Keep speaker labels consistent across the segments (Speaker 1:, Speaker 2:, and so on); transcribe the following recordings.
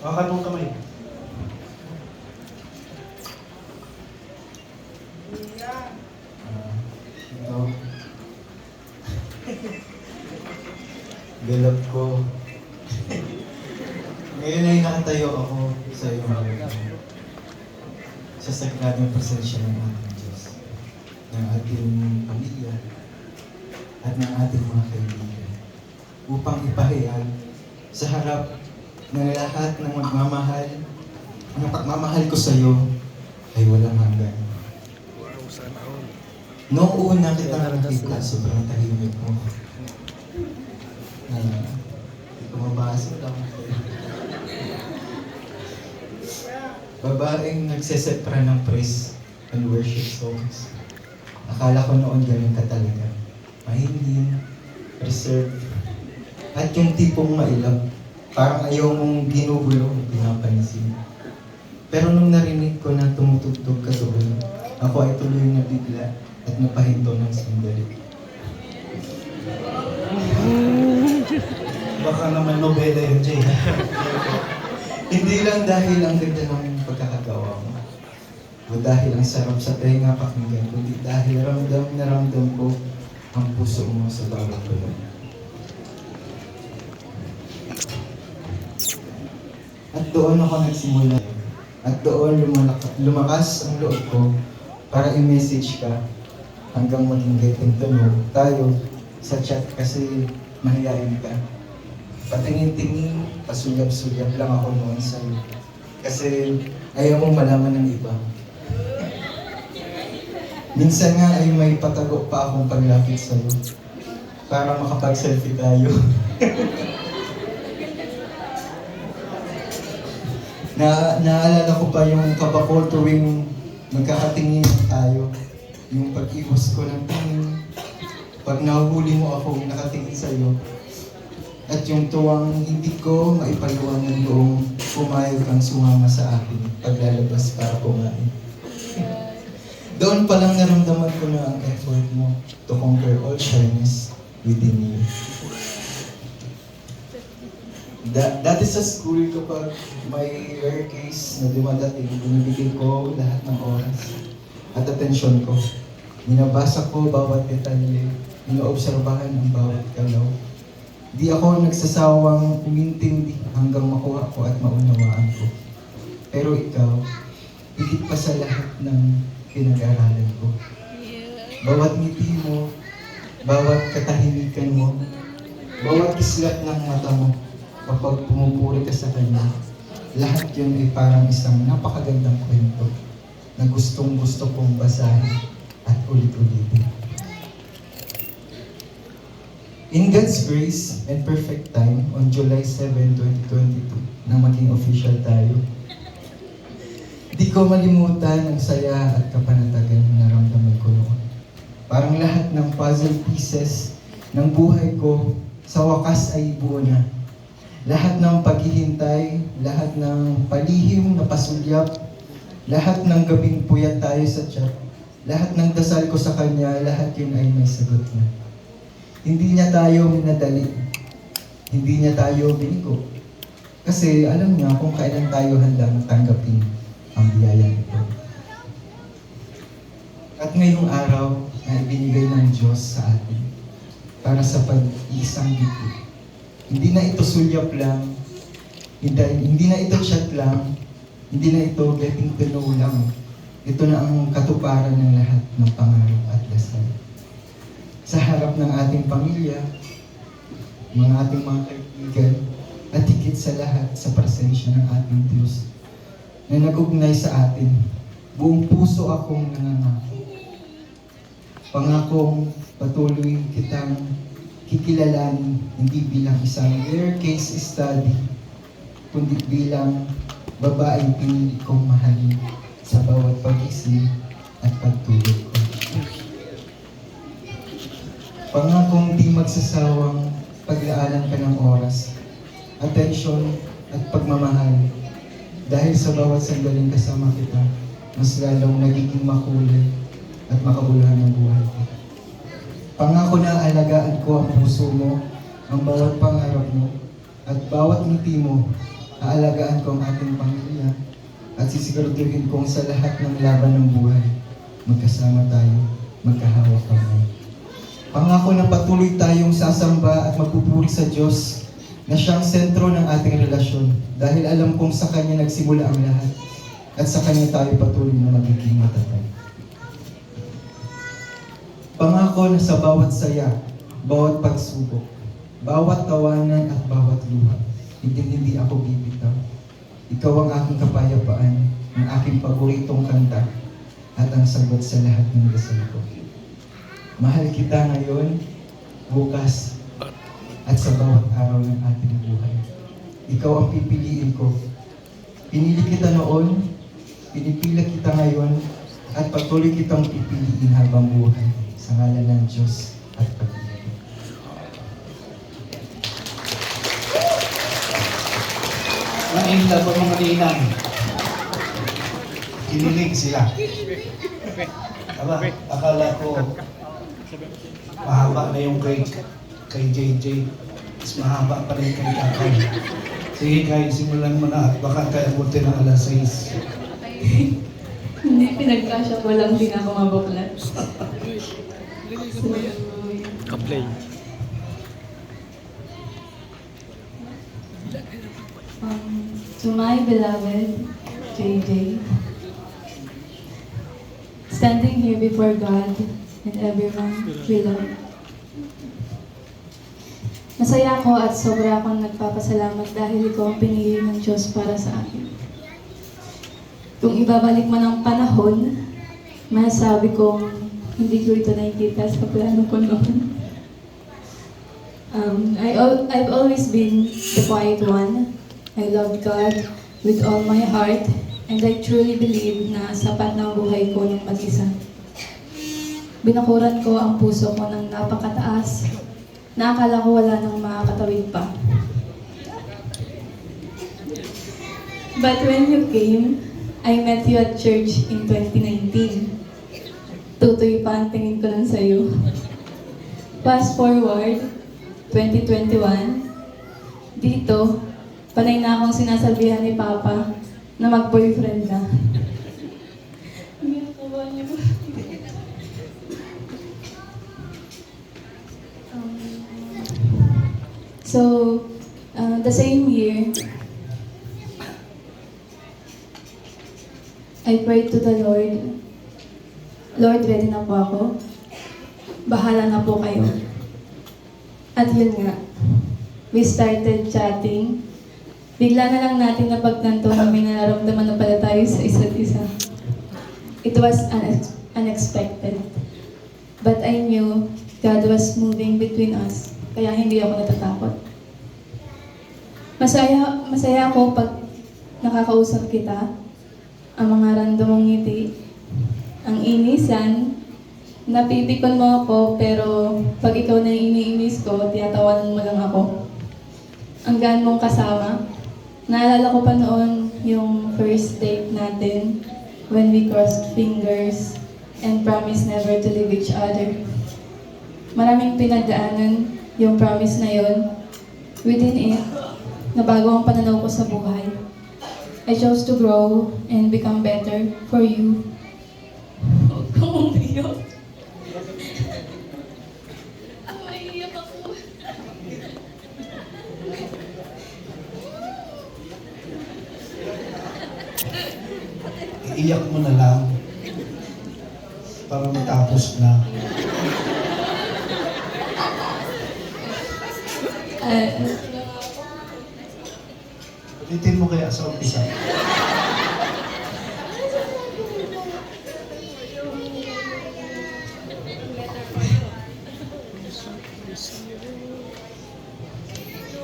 Speaker 1: Hawakan mong kamay.
Speaker 2: Ito. Galap ko. Ngayon ay nakatayo ako sa iyong harap. Sa sagradong presensya ng ating Diyos, ng ating pamilya, at ng ating mga kaibigan, upang ipahayag sa harap ng lahat ng magmamahal. Ang pagmamahal ko sa iyo ay walang hanggan. Noong una kita nakita, sobrang tahimik mo. Hindi ko mabasa lang. Babaeng nagsesepra ng praise and worship songs. Akala ko noon ganun ka talaga. Mahihin, reserved, at yung tipong mailap. Parang ayaw mong ginugulo, pinapansin. Pero nung narinig ko na tumutugtog ka doon, ako ay tuloy na bigla at napahinto ng sandali.
Speaker 1: Baka naman nobela yun, Jay.
Speaker 2: Hindi lang dahil ang ganda ng pagkakagawa mo, o dahil ang sarap sa tenga pakinggan, kundi dahil ramdam na ramdam ko ang puso mo sa bawat tulog. At doon ako nagsimula. At doon lumakas ang loob ko para i-message ka hanggang maging getting to know tayo sa chat kasi mahihain ka. Patingin-tingin, pasulyap-sulyap lang ako noon sa'yo. Kasi ayaw mong malaman ng iba. Minsan nga ay may patago pa akong paglapit sa'yo para makapag-selfie tayo. Naalala ko pa yung kaba ko tuwing magkakatingin tayo. Yung pag-ibos ko ng tingin. Pag nahuhuli mo ako nakatingin sa'yo. At yung tuwang hindi ko maipaliwanag noong pumayag kang sumama sa akin paglalabas para kumain. Doon pa lang naramdaman ko na ang effort mo to conquer all shyness within you. Dati sa school kapag may rare case na dumadating, binibigay ko lahat ng oras at atensyon ko. Binabasa ko bawat detalye, inoobserbahan ang bawat galaw. Di ako nagsasawang umintindi hanggang makuha ko at maunawaan ko. Pero ikaw, higit pa sa lahat ng pinag-aralan ko. Bawat ngiti mo, bawat katahimikan mo, bawat kislat ng mata mo, kapag pumupuri ka sa kanya, lahat yun ay parang isang napakagandang kwento na gustong-gusto kong basahin at ulit-ulitin. In God's grace and perfect time, on July 7, 2022, nang maging official tayo, di ko malimutan ang saya at kapanatagan na naramdaman ko noon. Parang lahat ng puzzle pieces ng buhay ko sa wakas ay buo na. Lahat ng paghihintay, lahat ng palihim na pasulyap, lahat ng gabing puyat tayo sa chat, lahat ng dasal ko sa kanya, lahat yun ay may sagot na. Hindi niya tayo minadali. Hindi niya tayo binigo. Kasi alam niya kung kailan tayo handang tanggapin ang biyayang ito. At ngayong araw na ibinigay ng Diyos sa atin para sa pag-iisang dito. Hindi na ito sulyap lang, hindi na ito chat lang, hindi na ito getting to know lang. Ito na ang katuparan ng lahat ng pangarap at dasal. Sa harap ng ating pamilya, ng ating mga kaibigan, at higit sa lahat sa presensya ng ating Diyos na nag-ugnay sa atin, buong puso akong nangangako. Pangakong patuloy kitang kikilalanin hindi bilang isang rare case study, kundi bilang babaeng pinili kong mahalin sa bawat pag-isip at pagtulog ko. Pangakong di magsasawang paglaanan ka ng oras, atensyon at pagmamahal. Dahil sa bawat sandaling kasama kita, mas lalong nagiging makulay at makabuluhan ng buhay ko. Pangako na alagaan ko ang puso mo, ang bawat pangarap mo, at bawat ngiti mo Aalagaan ko ang ating pamilya at sisiguraduhin kong sa lahat ng laban ng buhay, magkasama tayo, magkahawak kamay. Pangako na patuloy tayong sasamba at magpupuri sa Diyos na siyang sentro ng ating relasyon dahil alam kong sa Kanya nagsimula ang lahat at sa Kanya tayo patuloy na magiging matatag. Pangako na sa bawat saya, bawat pagsubok, bawat tawanan at bawat luha, hindi ako bibitaw. Ikaw ang aking kapayapaan, ang aking paboritong kanta, at ang sagot sa lahat ng dasal ko. Mahal kita ngayon, bukas, at sa bawat araw ng ating buhay. Ikaw ang pipiliin ko. Pinili kita noon, pinipili kita ngayon, at patuloy kitang pipiliin habang buhay sa ngalan ng Diyos at pag-ibig.
Speaker 1: Mainda pa mga ninang. Kinilig sila. Aba, akala ko mahaba na yung kay JJ. Mas mahaba pa rin kay Kakay. Sige Kay, simulan mo na at baka tayo abutin ng alas 6.
Speaker 3: Hindi, pinagkasya ko lang din ako mabuklat.
Speaker 4: Ka-play.
Speaker 3: To my beloved JJ, standing here before God and everyone we love. Masaya ako at sobra akong nagpapasalamat dahil ikaw ang pinili ng Diyos para sa akin. Kung ibabalik man ang panahon, masasabi kong hindi ko ito nakikita sa plano ko noon. I've always been the quiet one. I love God with all my heart and I truly believe na sapat na ang buhay ko ng mag-isa. Binakuran ko ang puso ko ng napakataas na akala ko wala nang makakatawid pa. But when you came, I met you at church in 2019. Tutoy pa ang tingin ko nun sa'yo. Fast forward, 2021, dito, panay na akong sinasabihan ni Papa na mag-boyfriend na. Ginagawa niyo ba? The same year, I prayed to the Lord, Lord, ready na po ako. Bahala na po kayo. At yun nga, we started chatting. Bigla na lang natin napagtanto na may nararamdaman na pala tayo sa isa't isa. It was unexpected. But I knew God was moving between us, kaya hindi ako natatakot. Masaya ako pag nakakausap kita, ang mga random mong ngiti, ang inisan, napipikon mo ako, pero pag ikaw na iniinis ko, tiyatawanan mo lang ako. Ang gaan mong kasama. Naalala ko pa noon yung first date natin when we crossed fingers and promised never to leave each other. Maraming pinagdaanan yung promise na yun. Within it, nabago ang pananaw ko sa buhay. I chose to grow and become better for you. Huwag kang umiyak. Maiiyak ako.
Speaker 1: Iiyak mo na lang para matapos na. Ulitin mo kaya sa umpisa.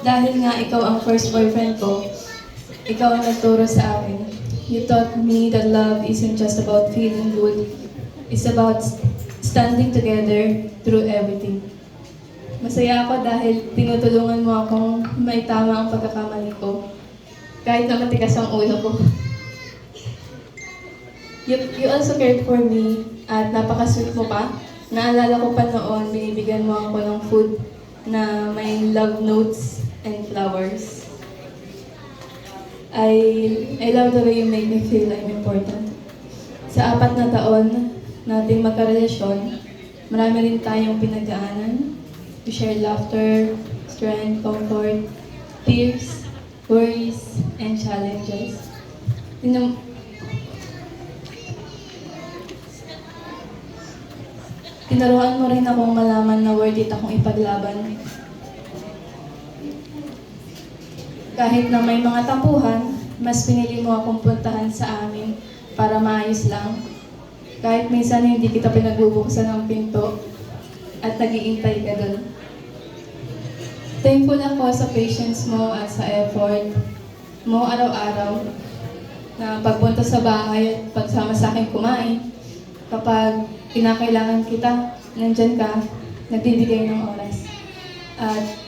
Speaker 3: Dahil nga ikaw ang first boyfriend ko, ikaw ang nagturo sa akin. You taught me that love isn't just about feeling good. It's about standing together through everything. Masaya ako dahil tinutulungan mo akong may tama ang pagkakamali ko. Kahit na matigas ang ulo ko. You also cared for me at napaka-sweet mo pa. Naalala ko pa noon, binibigyan mo ako ng food na may love notes and flowers. I love the way you make me feel I'm important. Sa 4 na taon nating magkarelasyon, marami rin tayong pinagdaanan. We share laughter, strength, comfort, tears, worries, and challenges. Tinuruan mo rin akong malaman na worth it akong ipaglaban. Kahit na may mga tampuhan, mas pinili mo akong puntahan sa amin para maayos lang. Kahit minsan hindi kita pinagbubuksan ng pinto at nag-iintay ka dun. Thankful ako sa patience mo at sa effort mo araw-araw na pagpunta sa bahay at pagsama sa akin kumain. Kapag kinakailangan kita, nandyan ka, nagbibigay ng oras. At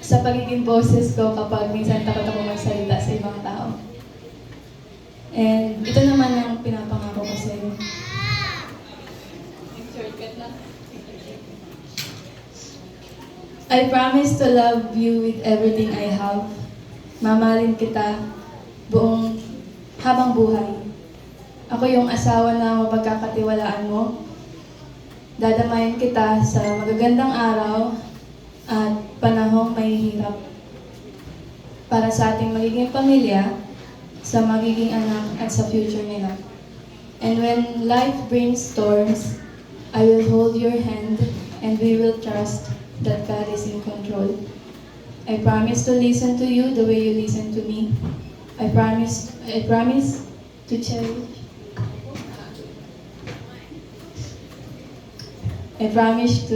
Speaker 3: sa pagiging boses ko kapag minsan takot ako magsalita sa ibang tao. And ito naman ang pinapangako ko sa iyo. Shortcut lang. I promise to love you with everything I have. Mamahalin kita buong habang buhay. Ako yung asawa na mapagkakatiwalaan mo. Dadamayan kita sa magagandang araw at panahong may hirap. Para sa ating magiging pamilya, sa magiging anak at sa future nila. And when life brings storms, I will hold your hand and we will trust that God is in control. I promise to listen to you the way you listen to me. I promise to cherish. I promise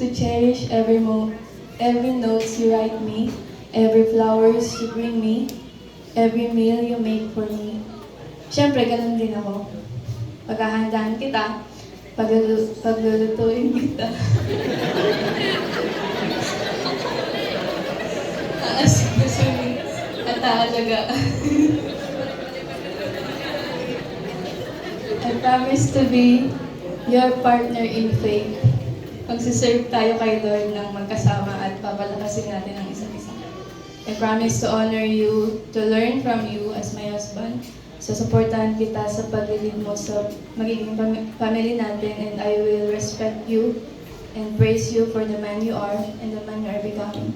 Speaker 3: to cherish every notes you write me, every flowers you bring me, every meal you make for me. Siyempre, ganun din ako. Paghahandaan kita, paglulutuin kita. Aasikasin at aalagaan. I promise to be your partner in faith. Magsiserve tayo kay Lord ng magkasama at papalakasin natin ang isa't isa. I promise to honor you, to learn from you as my husband. Susuportahan kita sa paglilid mo sa magiging family natin, and I will respect you and praise you for the man you are and the man you are becoming.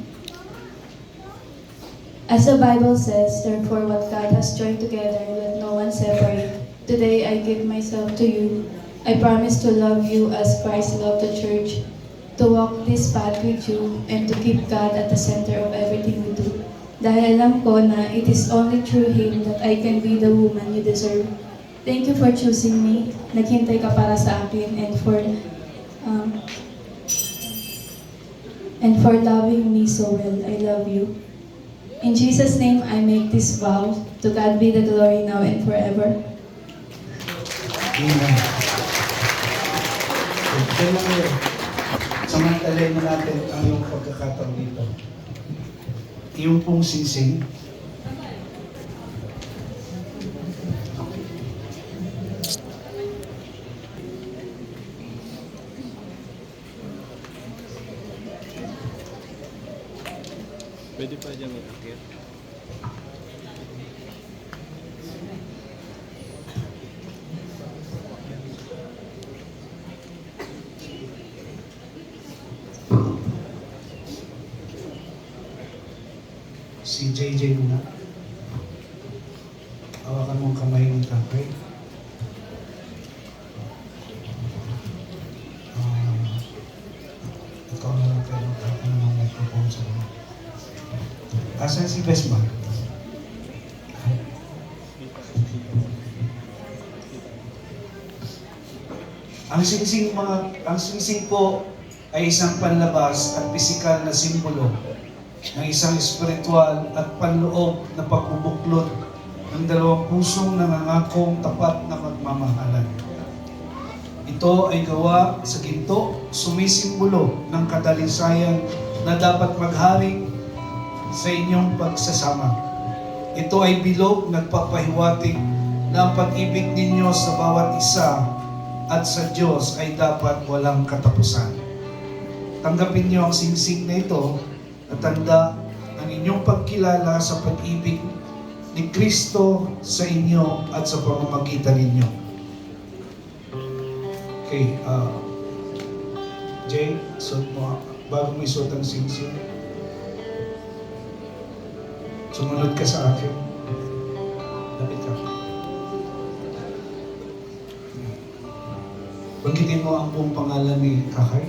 Speaker 3: As the Bible says, therefore what God has joined together, let no one separate. Today I give myself to you. I promise to love you as Christ loved the church, to walk this path with you, and to keep God at the center of everything we do. Dahil alam ko na it is only through Him that I can be the woman you deserve. Thank you for choosing me. Naghintay ka para sa akin and for loving me so well. I love you. In Jesus' name, I make this vow. To God be the glory now and forever.
Speaker 1: Amen. Kaya lang samantalay mo natin ang iyong pagkakataon dito. Iyong pong singsing.
Speaker 4: Pwede pa dyan mag-akit.
Speaker 1: Si JJ muna. Hawakan mong kamay ng tatay. Ikaw na lang kayo magkakaroon ng microphone sa mga. Asan si Besma? Ang singsing po ay isang panlabas at pisikal na simbolo ng isang espiritual at panloob na pagbubuklod ng dalawang pusong nangangakong tapat na magmamahalan. Ito ay gawa sa ginto, sumisimbolo ng kadalisayan na dapat magharing sa inyong pagsasama. Ito ay bilog nagpapahiwatig na ang pag-ibig ninyo sa bawat isa at sa Diyos ay dapat walang katapusan. Tanggapin niyo ang singsing na ito na tanda ng inyong inyong pagkilala sa pag-ibig ni Kristo sa inyo at sa pamamagitan ninyo. Okay, Jay, suot mo, bago mo isuot ang singsing, sumunod ka sa akin. Lapit ka. Banggitin mo ang buong pangalan ni Kakay.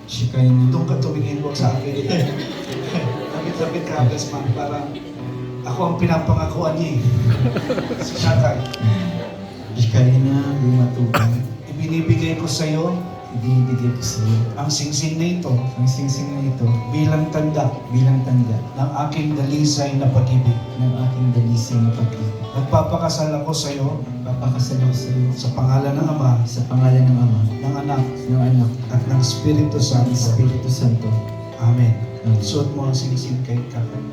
Speaker 2: Shekinah.
Speaker 1: Doon ka tumingin mo sa akin. Lapit-lapit ka, Besman, para ako ang pinapangakuan niya eh. Si Kakay.
Speaker 2: Shekinah, lumatugan.
Speaker 1: Ibinibigay ko sa iyo
Speaker 2: Ibinibigay ko sa iyo
Speaker 1: ang singsing na ito
Speaker 2: ang singsing na ito
Speaker 1: bilang tanda
Speaker 2: bilang tanda
Speaker 1: ng aking dalisay na pag-ibig.
Speaker 2: ng aking dalisay na pag-ibig.
Speaker 1: Nagpapakasal ako sa iyo
Speaker 2: Papakasal ako sa iyo
Speaker 1: sa pangalan ng Ama,
Speaker 2: sa pangalan ng Ama,
Speaker 1: ng Anak,
Speaker 2: ng Anak,
Speaker 1: at ng Espiritu
Speaker 2: ng
Speaker 1: Santo.
Speaker 2: Espiritu Santo.
Speaker 1: Amen.
Speaker 2: Amen.
Speaker 1: Suot mo ang singsing kay Kakay.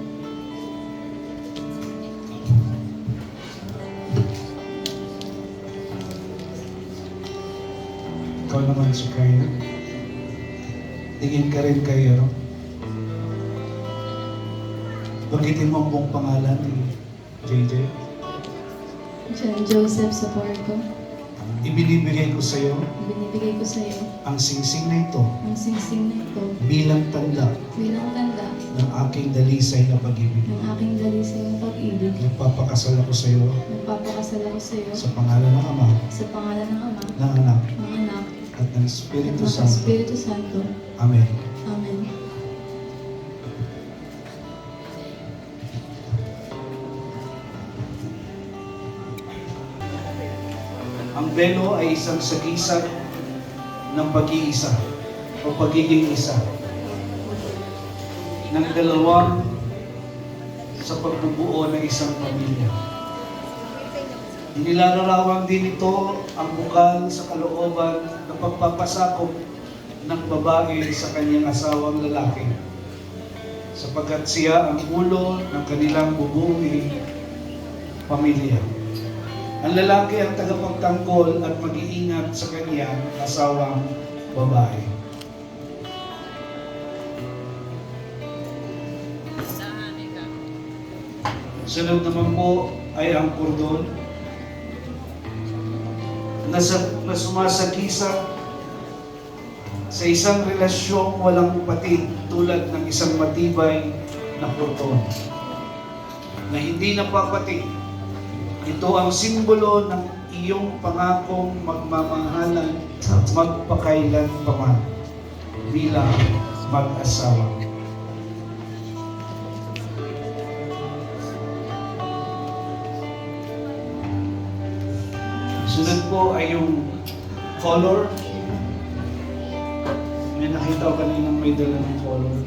Speaker 1: Ikaw naman si Kaya. Tingin ka rin kay ano? Banggitin mo ang buong pangalan ni JJ.
Speaker 3: John Joseph Saporco,
Speaker 1: Ibinibigay ko sa iyo
Speaker 3: binibigay ko sa iyo
Speaker 1: ang singsing na ito
Speaker 3: ang singsing na ito
Speaker 1: bilang tanda
Speaker 3: bilang tanda
Speaker 1: ng aking dalisay na pag-ibig.
Speaker 3: ng aking dalisay na pag-ibig.
Speaker 1: Nagpapakasal ako sa iyo
Speaker 3: Nagpapakasal ako sa iyo
Speaker 1: sa pangalan ng Ama,
Speaker 3: sa pangalan ng Ama,
Speaker 1: ng Anak,
Speaker 3: ng Anak,
Speaker 1: at ng
Speaker 3: at
Speaker 1: Espiritu
Speaker 3: ng
Speaker 1: Santo.
Speaker 3: Espiritu Santo.
Speaker 1: Amen.
Speaker 3: Amen.
Speaker 1: Ang belo ay isang sagisag ng pag-iisa o pagiging isa ng dalawang sa pagbubuo ng isang pamilya. Inilalarawan din ito ang bukal sa kalooban ng pagpapasakop ng babae sa kanyang asawang lalaki, sapagkat siya ang ulo ng kanilang bubuing pamilya. Ang lalaki ang tagapagtanggol at mag-iingat sa kanyang asawang babae. Sunod naman po ay ang kordon na sumasagisa sa isang relasyong walang patid tulad ng isang matibay na kordon na hindi napapatid. Ito ang simbolo ng iyong pangakong magmamahalan magpakailan pa man bilang mag-asawa. Sunod po ay yung color. May nakita ko kanina may dala ng color.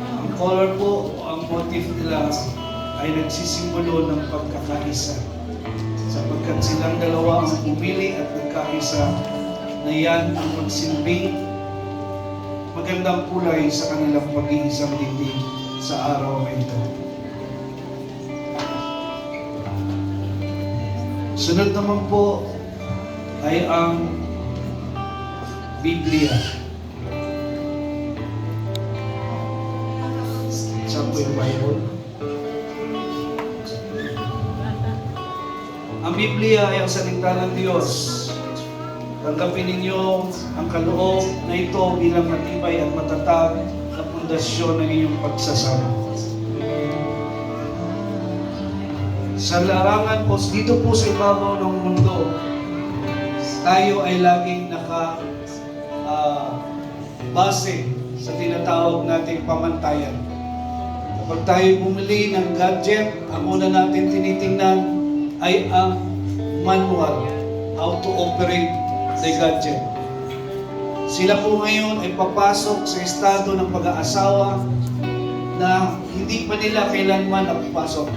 Speaker 1: Ang color po, ang motif nila ay nagsisimbolo ng pagkakaisa. Sapagkat silang dalawa ang pumili at nagkaisa na yan ang magsilbing magandang kulay sa kanilang pag-iisang dingding sa araw na ito. Sunod naman po ay ang Biblia. Saan po yung Bible? Ang Biblia ay ang salita ng Diyos. Tanggapin ninyo ang kaloob na ito bilang matibay at matatag na pundasyon ng inyong pagsasama. Sa larangan po, dito po sa ibabaw ng mundo, tayo ay laging base sa tinatawag nating pamantayan. Kapag tayo bumili ng gadget, ang una natin tinitingnan ay ang manual, how to operate the gadget. Sila po ngayon ay papasok sa estado ng pag-aasawa na hindi pa nila kailanman napapasok.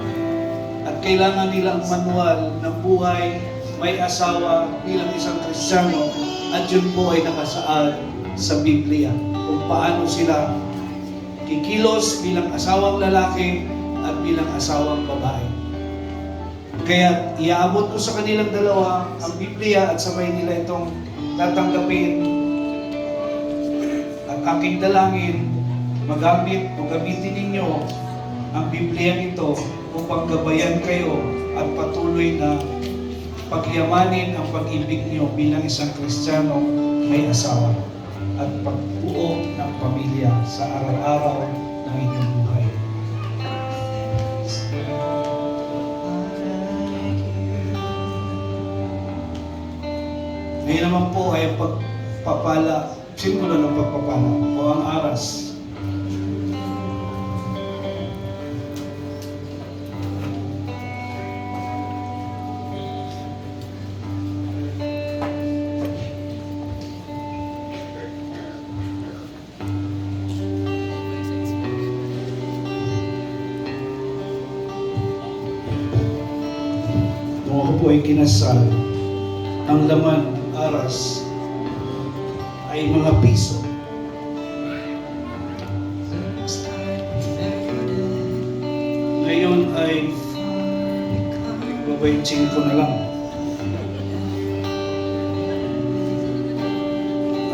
Speaker 1: At kailangan nilang manual ng buhay, may asawa bilang isang Kristiyano, at yun po ay nakasaad sa Biblia kung paano sila kikilos bilang asawang lalaki at bilang asawang babae. Kaya iaabot ko sa kanilang dalawa ang Biblia at sabay nila itong tatanggapin. At aking dalangin, gamitin ninyo ang Biblia ito upang gabayan kayo at patuloy na pagyamanin ang pag-ibig niyo bilang isang Kristiyano may asawa at pagbuo ng pamilya sa araw-araw ng inyong buhay. Ngayon naman po ay ang pagpapala, simbolo ng pagpapala o ang aras. Nung ako po ay kinasal, ang laman aras ay mga piso. Ngayon ay babayin ko na lang.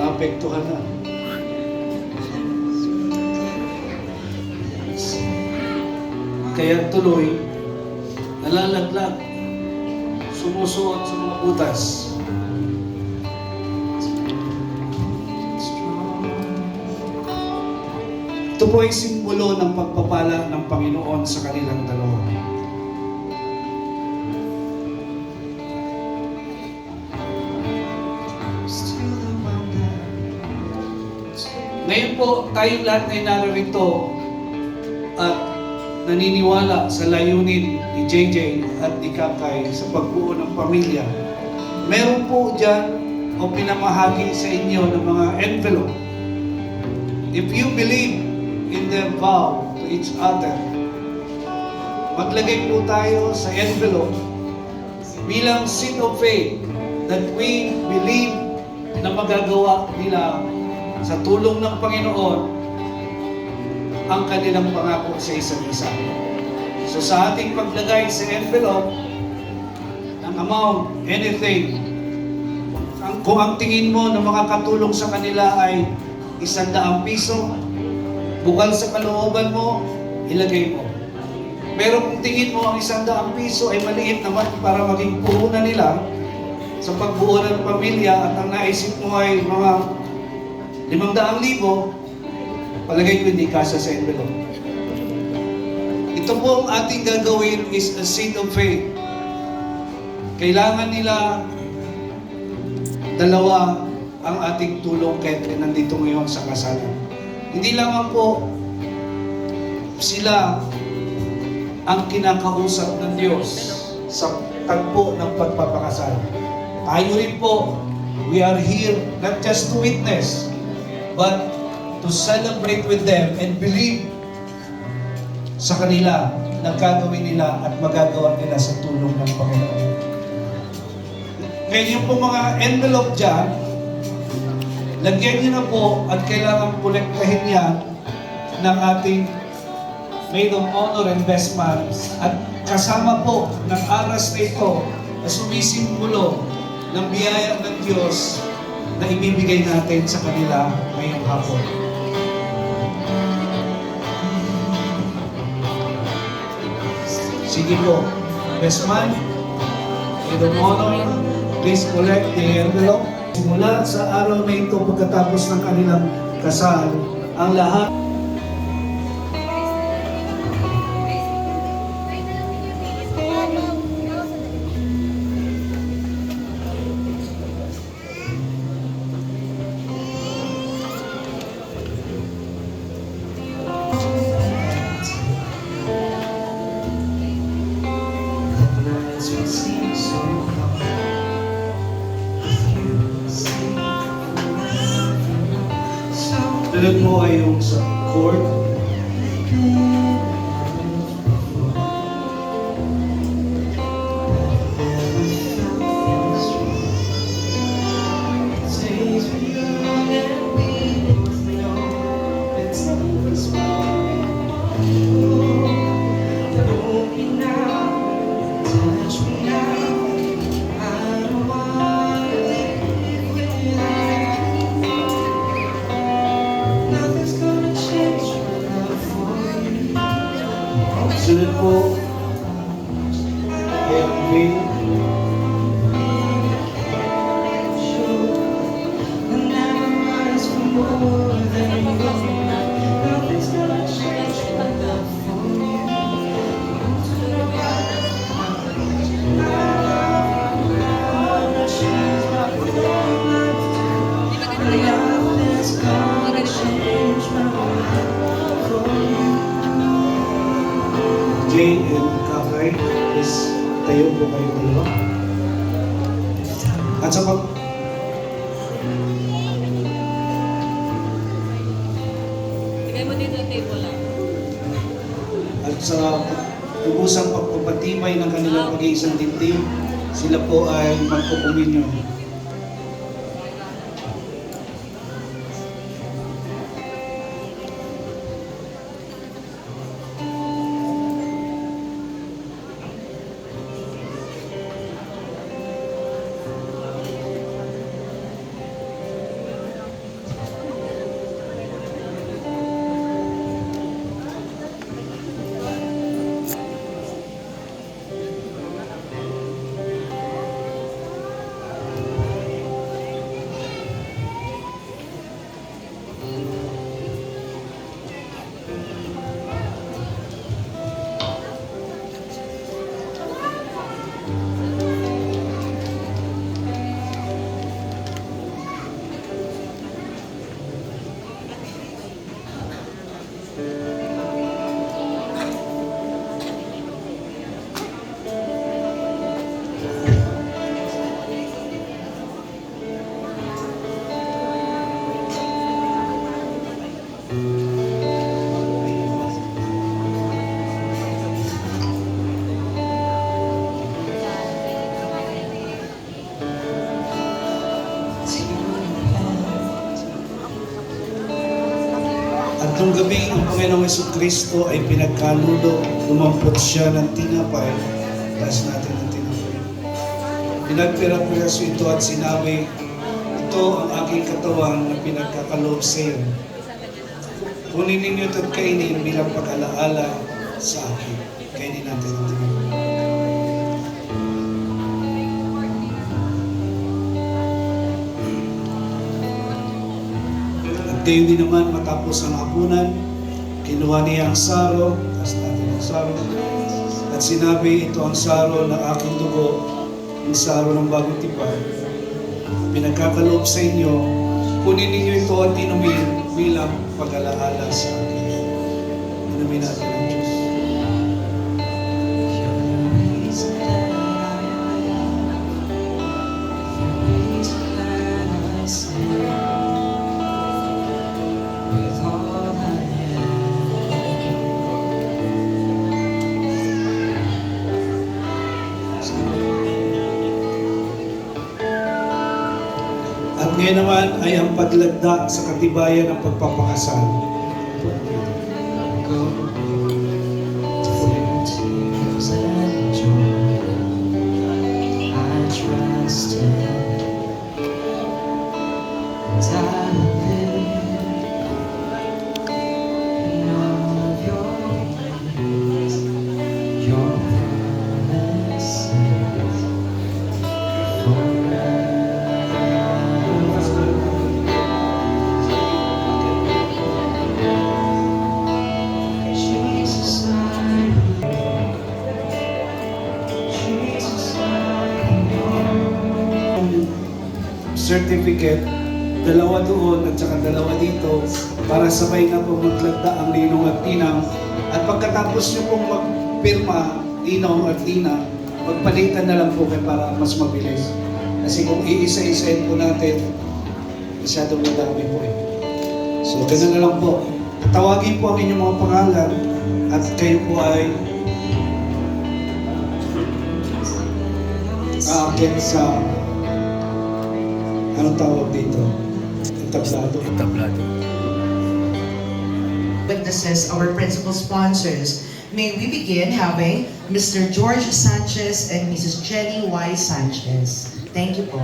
Speaker 1: Naapektuhan na. Kaya tuloy, nalalaglag, sumusuot sa mga butas. Ito po ay simbolo ng pagpapala ng Panginoon sa kanilang dalawa. Ngayon po, tayong lahat ay narito at naniniwala sa layunin ni JJ at ni Kakay sa pagbuo ng pamilya. Meron po dyan o pinamahagi sa inyo ng mga envelope. If you believe in their vow to each other, maglagay po tayo sa envelope bilang seed of faith that we believe na magagawa nila sa tulong ng Panginoon ang kanilang pangako sa isa't isa. So sa ating paglagay sa envelope ng amount, anything, kung ang tingin mo na makakatulong sa kanila ay 100 piso, bukal sa kalooban mo, ilagay mo. Pero kung tingin mo ang 100 piso ay maliit naman para maging puhunan nila sa pagbuo ng pamilya at ang naisip mo ay mga 500,000, palagay ko hindi kasya sa envelope. Ito po ang ating gagawin is a seed of faith. Kailangan nila dalawa ang ating tulong kahit nandito ngayon sa kasalan. Hindi lamang po sila ang kinakausap ng Diyos sa tagpo ng pagpapakasal. Tayo rin po, we are here not just to witness, but to celebrate with them and believe sa kanila na gagawin nila at magagawa nila sa tulong ng Panginoon. Ngayon yung po mga envelope dyan, lagyan niyo na po at kailangan kolektahin yan ng ating Maid of Honor Investments at kasama po ng aras na ito na sumisimbolo ng biyaya ng Diyos na ibibigay natin sa kanila ngayong hapon. Sige po, best man, Maid of Honor, please collect the envelope. Simula sa araw na ito pagkatapos ng kanilang kasal, ang lahat Tulad mo ay yung sa court. ay ang veil. Jane and Kakay, please tayo po kayo dalawa. At sa pag...
Speaker 3: Bigay mo dito ang table lang.
Speaker 1: At sa tubusang pagpapatibay ng kanilang pag-iisang dibdib, sila po ay magpupuminyo. At nung gabi, ang Panginoong Jesucristo ay pinagkalulo, lumampot siya ng tinapay, taas natin ng tinapay. Pinagpira-piraso ito at sinabi, ito ang aking katawan na pinagkakaloob sa iyo. Kunin ninyo ito at kainin bilang pag-alaala sa akin. Kainin natin ang tinapay. Gayon din naman matapos ang hapunan, kinuha niya ang saro, taas natin ang saro, at sinabi, ito ang saro ng aking dugo, ang saro ng bagong tipan. Pinagkakaloob sa inyo, kunin ninyo ito at inumin bilang pag-alaala sa akin. Inumin natin ang Diyos. At ngayon naman ay ang paglagda sa katibayan ng pagpapakasal. Certificate, dalawa doon at saka dalawa dito para sabay na po maglagda ang ninong at ninang. At pagkatapos nyo pong magpirma, ninong at nina, magpalitan na lang po kayo para mas mabilis. Kasi kung iisa-isahin po natin, masyadong madami po eh. So, ganoon na lang po. Tawagin po ang inyong mga pangalan at kayo po ay aakyat sa anong tawag dito? Tablado.
Speaker 4: Tablado.
Speaker 5: Witnesses, our principal sponsors. May we begin having Mr. George Sanchez and Mrs. Jenny Y. Sanchez. Thank you po.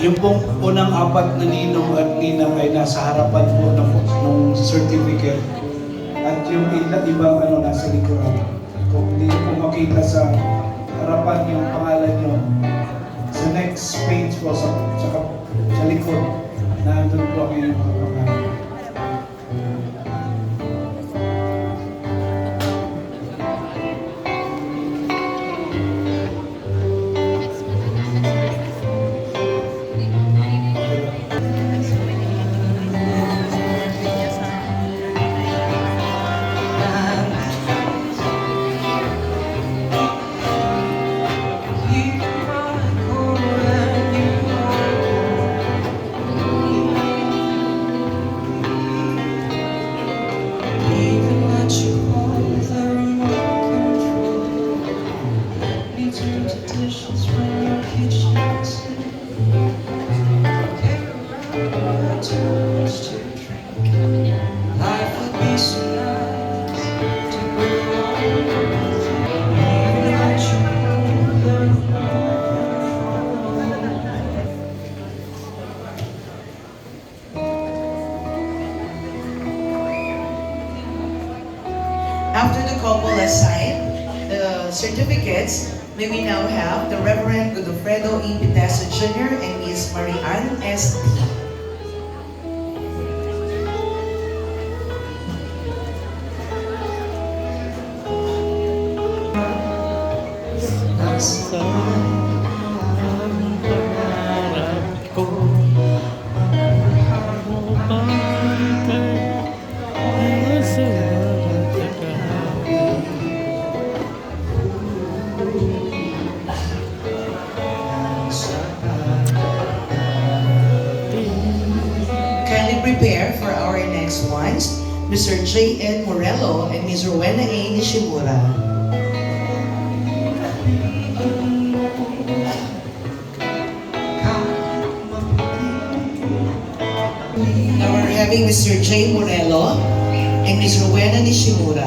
Speaker 1: yung pong unang apat na ninong at ninang ay nasa harapan po ng certificate. At yung ibang nasa likuran. Kung hindi niyo po makita sa harapan yung pangalan nyo, sa next page po, sa likod, nandun po ang inyong mga pangalan.
Speaker 5: After the couple has signed the certificates, may we now have the Reverend Godofredo E. Pitesa Jr. and Ms. Marianne S. T.
Speaker 4: Sa pangarap ko, mo bangkay, nasa
Speaker 5: Kindly prepare for our next ones, Mr. J. N. Morello and Ms. Rowena A. Nishimura. Now we're having Mr. J. Morello and Ms. Rowena Nishimura.